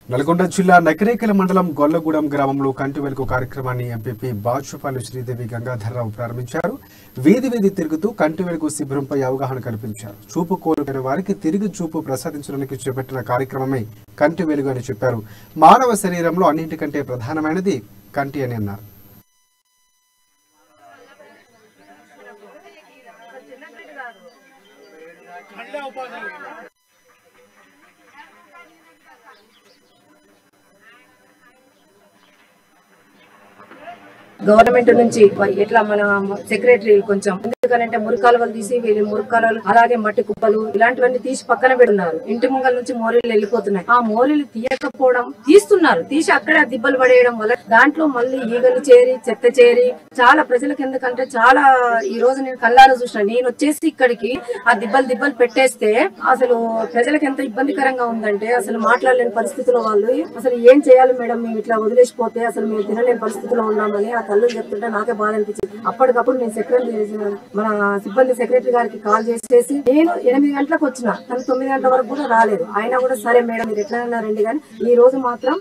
నల్గొండ జిల్లా నకిరేకల మండలం గొల్లగూడెం గ్రామంలో కంటి వెలుగు కార్యక్రమాన్ని ఎంపీపీ బాచుపల్లి శ్రీదేవి గంగాధర్రావు ప్రారంభించారు. వీధి వీధి తిరుగుతూ కంటి వెలుగు శిబిరంపై అవగాహన కల్పించారు. చూపు కోల్పోయిన వారికి తిరిగి చూపు ప్రసాదించడానికి చేపట్టిన కార్యక్రమమే కంటి వెలుగు అని చెప్పారు. మానవ శరీరంలో అన్నింటికంటే ప్రధానమైనది కంటి అని అన్నారు. గవర్నమెంట్ నుంచి ఎట్లా మన సెక్రటరీ కొంచెం ఎందుకంటే మురికాలువలు తీసి మురికాలు అలాగే మట్టి కుప్పలు ఇలాంటివన్నీ తీసి పక్కన పెడుతున్నారు. ఇంటి ముంగల నుంచి మోరీలు వెళ్ళిపోతున్నాయి. ఆ మోరీలు తీయకపోవడం తీస్తున్నారు, తీసి అక్కడే దిబ్బలు పడేయడం వల్ల దాంట్లో మళ్ళీ ఈగలు చేరి చెత్త చేరి చాలా ప్రజలకు ఎందుకంటే చాలా ఈ రోజు నేను కళ్ళారా చూసిన. నేను వచ్చేసి ఇక్కడికి ఆ దిబ్బలు పెట్టేస్తే అసలు ప్రజలకు ఎంత ఇబ్బందికరంగా ఉందంటే అసలు మాట్లాడలేని పరిస్థితిలో వాళ్ళు అసలు ఏం చేయాలి మేడం మేము ఇట్లా వదిలేసిపోతే అసలు మేము తినలేని పరిస్థితిలో ఉన్నామని ఆ తల్లులు చెప్తుంటే నాకే బాధ అనిపించింది. అప్పటికప్పుడు నేను మన సిబ్బంది సెక్రటరీ గారికి కాల్ చేసేసి నేను 8 గంటలకు వచ్చిన తను 9 గంటల వరకు కూడా రాలేదు. అయినా కూడా సరే మేడం మీరు ఎట్లా రండి కానీ ఈ రోజు మాత్రం